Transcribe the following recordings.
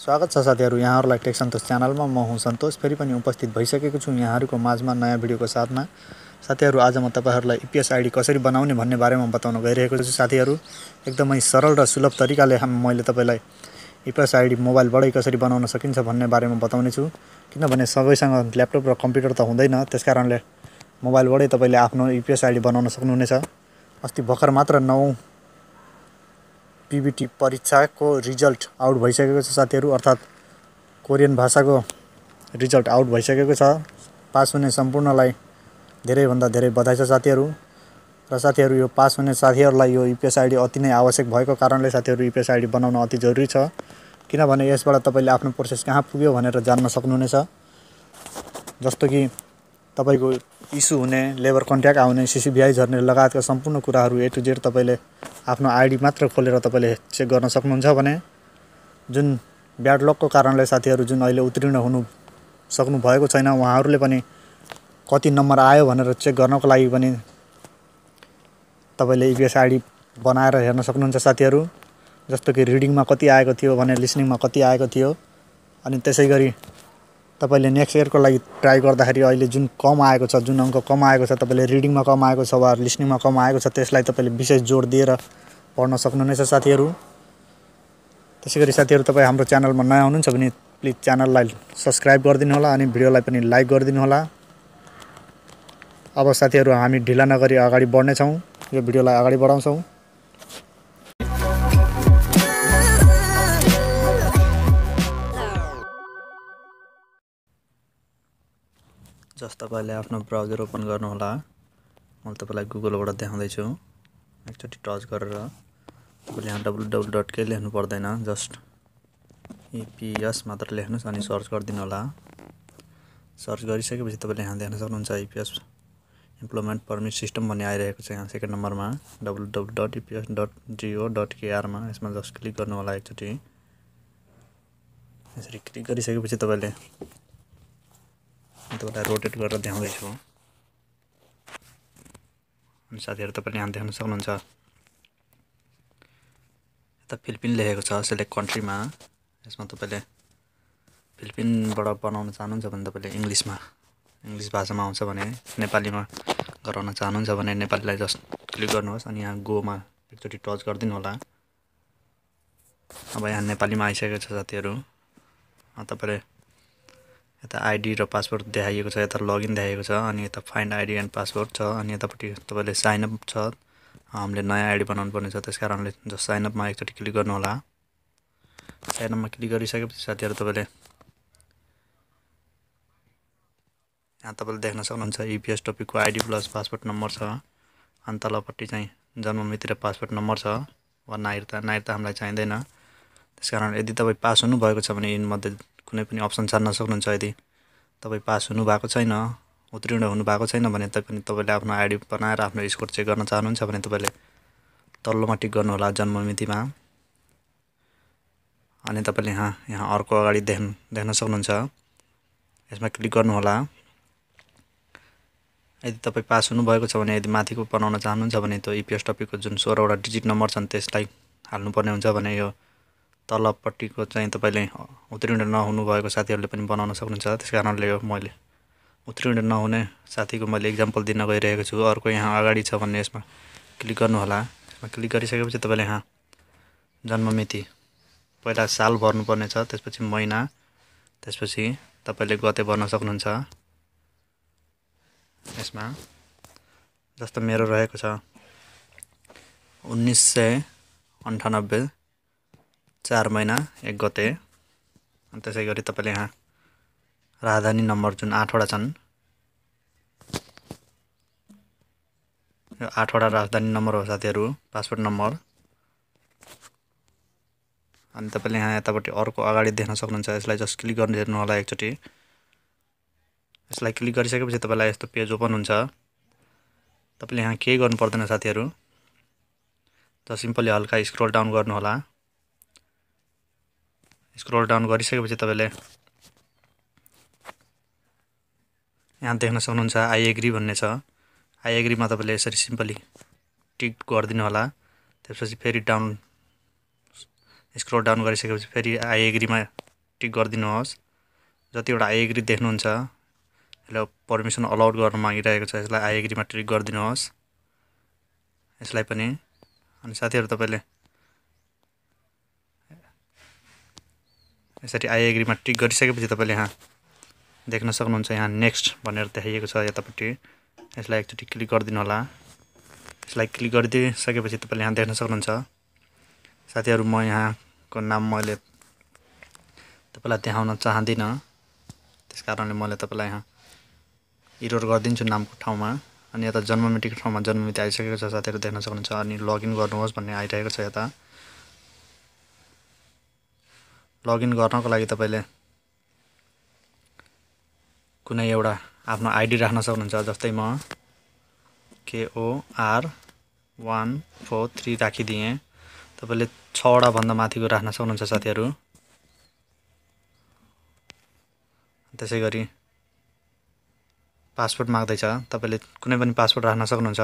स्वागत छ साथीहरु, यहाँहरुलाई टेक सन्तोष च्यानलमा म हुँ सन्तोष। फेरि पनि उपस्थित भइसकेको छु यहाँहरुको माझमा नयाँ भिडियोको साथमा। साथीहरु, आज म तपाईहरुलाई EPS ID कसरी बनाउने भन्ने बारेमा बताउन गइरहेको छु। साथीहरु, एकदमै सरल र सुलभ तरिकाले मैले तपाईलाई EPS ID मोबाइलबाटै कसरी बनाउन सकिन्छ भन्ने बारेमा बताउने छु। किनभने सबैसँग ल्यापटप र कम्प्युटर त हुँदैन, त्यसकारणले मोबाइलबाटै तपाईले आफ्नो EPS ID बनाउन सक्नुहुनेछ। अस्ति भर्खर मात्र 9 PBT परीक्षाको रिजल्ट आउट भइसकेको छ साथीहरु, अर्थात कोरियन भाषाको रिजल्ट आउट भइसकेको छ। पास हुने सम्पूर्णलाई धेरै भन्दा धेरै बधाई छ साथीहरु। र साथीहरु, यो पास हुने साथीहरुलाई यो EPS ID अति नै आवश्यक भएको कारणले साथीहरु EPS ID बनाउन अति जरुरी छ। किनभने यसबाट तपाईले आफ्नो प्रोसेस कहाँ पुग्यो भनेर जान्न सक्नुहुनेछ। जस्तो कि तपाईको इस्यु हुने, लेबर कन्ट्र्याक्ट आउने, CCBI झर्ने लगायतका सम्पूर्ण कुराहरु A to Z तपाईले आफ्नो आईडी मात्र खोलेर तपाईले चेक गर्न सक्नुहुन्छ भने जुन ब्याड लकको कारणले साथीहरु जुन अहिले उत्तीर्ण हुनु सक्नु भएको छैन, उहाँहरुले पनि कति नम्बर आयो भनेर चेक गर्नको लागि पनि तपाईले EPS ID बनाएर हेर्न सक्नुहुन्छ साथीहरु। जस्तो कि रिडिङमा कति आएको थियो भने लिसनिङमा कति आएको थियो, अनि त्यसैगरी तपाईले नेक्स्ट इयरको लागि ट्राई गर्दाखेरि अहिले जुन कम आएको छ, जुन अंक कम आएको छ, तपाईले रिडिङमा कम आएको छ वा लिसनिङमा कम आएको छ, त्यसलाई तपाईले विशेष जोड दिएर पढ्न सक्नुहुनेछ साथीहरु। त्यसैगरी साथीहरु, तपाई हाम्रो च्यानलमा नयाँ हुनुहुन्छ भने प्लिज च्यानललाई सब्स्क्राइब गरिदिनु होला अनि भिडियोलाई पनि लाइक गरिदिनु होला। अब साथीहरु, हामी ढिला नगरी अगाडि बढ्ने छौं, यो भिडियोलाई अगाडि बढाउँछौं। जस्ट तपाईले आफ्नो ब्राउजर ओपन गर्नु होला। म तपाईलाई गुगलबाट देखाउँदै छु। एकचोटी टच गरेर तपाईले यहाँ www.k लेख्नु पर्दैन, जस्ट EPS मात्र लेख्नुस् अनि सर्च गरिदिनु होला। सर्च गरिसकेपछि तपाईले यहाँ देख्न सक्नुहुन्छ EPS इम्प्लिमेन्ट परमिट सिस्टम भन्ने आइरहेको छ यहाँ सेकेन्ड नम्बरमा www.eps.go.kr मा। यसमा जस्ट क्लिक गर्नु होला एकचोटी। यसरी क्लिक गरिसकेपछि तपाईले रोटेट गरेर देखाउँदै छु। अनि साथीहरु, तपाईले यहाँ देख्न सक्नुहुन्छ यता फिलिपिन लेखेको छ सिलेक्ट कन्ट्रीमा। यसमा तपाईले फिलिपिनबाट बनाउन चाहनुहुन्छ भने तपाईले इंग्लिश भाषामा आउँछ भने, नेपालीमा गराउन चाहनुहुन्छ भने नेपालीलाई जस्ट क्लिक गर्नुहोस् अनि यहाँ गो मा एकचोटी टच गरिदिनु होला। अब यहाँ नेपालीमा आइसकेको छ साथीहरु। तपाईले यता आईडी र पासवर्ड देखाइएको छ, यता लगइन देखाइएको छ, अनि यता फाइन्ड आईडी एन्ड पासवर्ड छ, अनि यतापट्टि तपाईले साइन अप छ। हामीले नयाँ आईडी बनाउनु पर्ने छ, त्यसकारणले जस्ट साइन अप मा एकचोटी क्लिक गर्नु होला। साइन अप मा क्लिक गरिसकेपछि साथीहरु, तपाईले यहाँ तपाईले देख्न सक्नुहुन्छ EPS टपिकको आईडी प्लस पासवर्ड नम्बर छ, अनि तलपट्टि चाहिँ जन्ममिति र पासवर्ड नम्बर छ वा नागरिकता हामीलाई चाहिँदैन। त्यसकारण यदि तपाई पास हुनु भएको छ भने यिनमध्ये कुनै पनि अप्सन छान्न सक्नुहुन्छ। यदि तपाई पास हुनु भएको छैन, उत्तीर्ण हुनु भएको छैन भने तपाईले आफ्नो आईडी बनाएर आफ्नो स्कोर चेक गर्न चाहनुहुन्छ भने तपाईले तल्लोमा टिक गर्नु होला जन्ममितिमा। अनि तपाईले यहाँ अर्को अगाडि देख्न सक्नुहुन्छ, यसमा क्लिक गर्नु होला। यदि तपाई पास हुनु भएको छ भने, यदि माथिको बनाउन चाहनुहुन्छ भने त्यो EPS टपिकको जुन 16 वटा डिजिट नम्बर छन् त्यसलाई हाल्नु पर्ने हुन्छ भने यो तलपट्टिको चाहिँ तपाईले उत्तीर्ण नहुनु भएको साथीहरुले पनि बनाउन सक्नुहुन्छ। त्यसकारणले यो मैले उत्तीर्ण नहुने साथीको मैले एक्जाम्पल दिन गइरहेको छु। अर्को यहाँ अगाडि छ भन्ने यसमा क्लिक गर्नु होला। यसमा क्लिक गरिसकेपछि तपाईले यहाँ जन्ममिति पहिला साल भर्नु पर्ने छ, त्यसपछि महिना, त्यसपछि तपाईले गते भर्न सक्नुहुन्छ। यसमा जस्तो मेरो रहेको छ 1998 4 महिना 1 गते। अनि त्यसैगरी तपाईले यहाँ राजधानी नम्बर जुन 8 वटा छन्, यो 8 वटा राजधानी नम्बर हो साथीहरु, पासपोर्ट नम्बर। अनि तपाईले यहाँ यतापट्टि अर्को अगाडि देख्न सक्नुहुन्छ, यसलाई जस्ट क्लिक गर्नु होला एकचोटी। यसलाई क्लिक गरिसकेपछि तपाईलाई यस्तो पेज ओपन हुन्छ। तपाईले यहाँ केही गर्नु पर्दैन साथीहरु, जस्ट सिम्पली हल्का स्क्रोल डाउन गर्नु होला। स्क्रोल डाउन गरिसकेपछि तपाईले यहाँ देख्न सक्नुहुन्छ आई एग्री भन्ने छ। आई एग्री मा तपाईले यसरी सिम्पली टिक गरिदिनु होला। त्यसपछि फेरि स्क्रोल डाउन गरिसकेपछि फेरि आई एग्री मा टिक गरिदिनुहोस्। जतिवटा आई एग्री देख्नुहुन्छ यसलाई परमिसन अलाउड गर्न मागिरहेको छ, यसलाई आई एग्रीमा टिक गरिदिनुहोस्। यसलाई पनि अनि साथीहरु तपाईले यसरी आई एग्रीमा टिक गरिसकेपछि तपाईले यहाँ देख्न सक्नुहुन्छ यहाँ नेक्स्ट भनेर देखाइएको छ यतापट्टि। यसलाई एकचोटि क्लिक गरिदिनु होला। यसलाई क्लिक गरिदिसकेपछि तपाईले यहाँ देख्न सक्नुहुन्छ साथीहरु म यहाँको नाम मैले तपाईलाई देखाउन चाहदिन, त्यसकारणले मैले तपाईलाई यहाँ इरर गर्दिन्छु नामको ठाउँमा। अनि यता जन्ममितिको ठाउँमा जन्ममिति आइसकेको छ साथीहरु देख्न सक्नुहुन्छ। अनि लगइन गर्नुहोस् भन्ने आइरहेको छ। यता लगइन गर्नको लागि तपाईले कुनै एउटा आफ्नो आईडी राख्न सक्नुहुन्छ। जस्तै म KOR143 राखिदिए। तपाईले 6 वटा भन्दा माथिको राख्न सक्नुहुन्छ साथीहरु। त्यसैगरी पासवर्ड माग्दैछ, तपाईले कुनै पनि पासवर्ड राख्न सक्नुहुन्छ।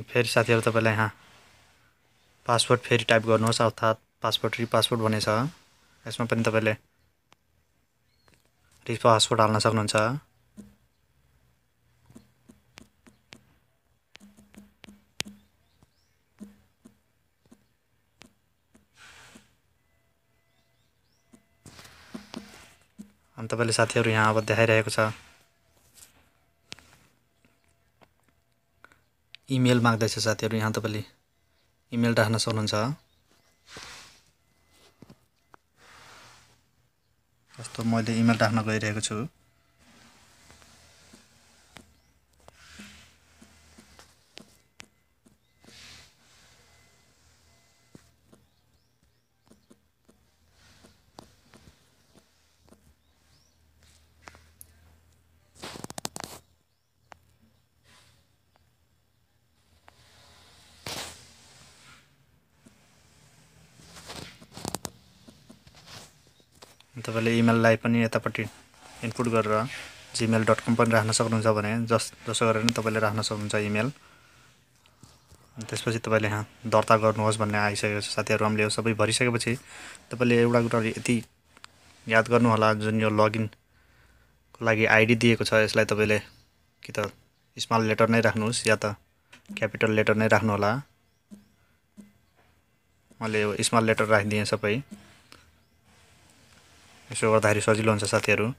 फेरि साथीहरु तपाईलाई यहाँ पासवर्ड फेरि टाइप गर्नुहोस्, अर्थात पासवर्ड रिपासवर्ड भन्ने छ। यसमा पनि तपाईले रिपासवर्ड हाल्न सक्नुहुन्छ। अनि तपाईले साथीहरु यहाँ अब देखाइरहेको छ इमेल माग्दैछ साथीहरु। यहाँ तपाईले इमेल राख्न सक्नुहुन्छ। जस्तो मैले इमेल राख्न गइरहेको छु। तपाईले इमेललाई पनि यतापट्टि इनपुट गरेर gmail.com पनि राख्न सक्नुहुन्छ भने जसो गरेर नि तपाईले राख्न सक्नुहुन्छ इमेल। त्यसपछि तपाईले यहाँ दर्ता गर्नुहोस् भन्ने आइसकेको छ साथीहरु। हामीले यो सबै भरिसकेपछि तपाईले एउटा कुरा यति याद गर्नु होला, जुन यो लगइन को लागि आईडी दिएको छ यसलाई तपाईले कि त स्मल लेटर नै राख्नुहोस् या त क्यापिटल लेटर नै राख्नु होला। मैले यो स्मल लेटर राखिदिए सबै। यसो गर्दाखेरि सजिलो हुन्छ साथीहरु।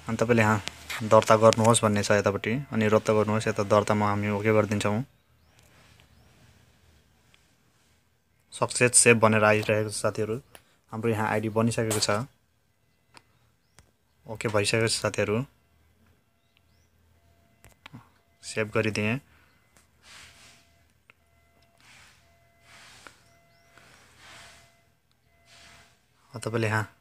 अनि तपाईले यहाँ दर्ता गर्नुहोस् भन्ने छ यतापट्टि, अनि रद्द गर्नुहोस्। यता दर्तामा हामी ओके गरिदिन्छौँ। सक्सेस सेभ भनेर आइरहेको छ साथीहरु। हाम्रो यहाँ आईडी बनिसकेको छ, ओके भइसकेको छ साथीहरु। सेभ गरिदिए। तपाईले यहाँ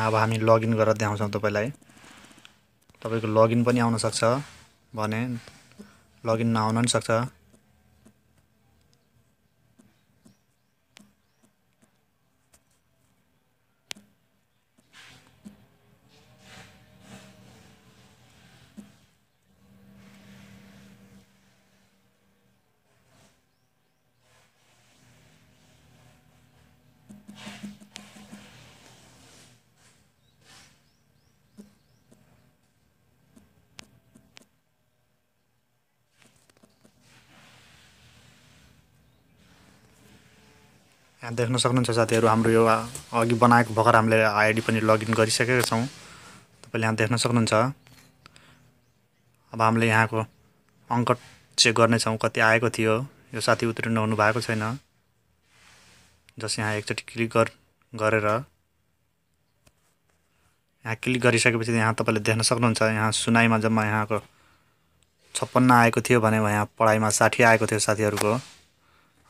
अब हामी लगइन गरेर देखाउँछौं तपाईलाई। तपाईको लगइन पनि आउन सक्छ भने लगइन नआउन पनि सक्छ। यहाँ देख्न सक्नुहुन्छ साथीहरु हाम्रो यो अघि बनाएको भर्खर हामीले आईडी पनि लगइन गरिसकेका छौं। तपाईले यहाँ देख्न सक्नुहुन्छ। अब हामीले यहाँको अंक चेक गर्ने छौं कति आएको थियो। यो साथी उत्तीर्ण हुनु भएको छैन। जस यहाँ एकचोटी क्लिक गरेर यहाँ क्लिक गरिसकेपछि यहाँ तपाईले देख्न सक्नुहुन्छ यहाँ सुनाइमा जम्मा यहाँको 56 आएको थियो भने यहाँ पढाइमा 60 आएको थियो साथीहरुको।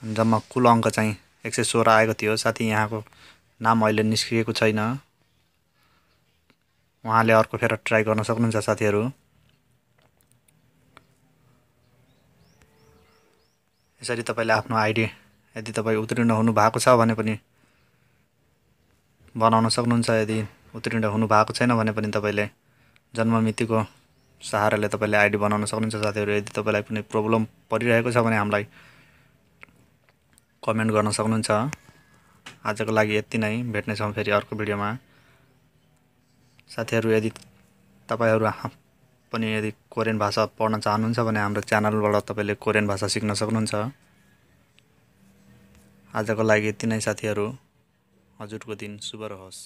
जम्मा कुल अंक चाहिँ 116 आएको थियो। साथी यहाँको नाम अहिले निस्किएको छैन। उहाँले अर्को फेर ट्राई गर्न सक्नुहुन्छ साथीहरु। यसरी तपाईले आफ्नो आइडी यदि तपाई उत्तीर्ण हुनु भएको छ भने पनि बनाउन सक्नुहुन्छ। यदि उत्तीर्ण हुनु भएको छैन भने पनि तपाईले जन्म मितिको सहाराले तपाईले आइडी बनाउन सक्नुहुन्छ। साथीहरु यदि तपाईलाई कुनै प्रब्लम परिरहेको छ भने हामीलाई कमेन्ट गर्न सक्नुहुन्छ। आजको लागि यति नै, भेट्ने छौं फेरि अर्को भिडियोमा। साथीहरु यदि तपाईहरु पनि यदि कोरियन भाषा पढ्न चाहनुहुन्छ भने हाम्रो च्यानलबाट तपाईले कोरियन भाषा सिक्न सक्नुहुन्छ। आजको लागि यति नै साथीहरु, हजुरको दिन शुभ रहोस्।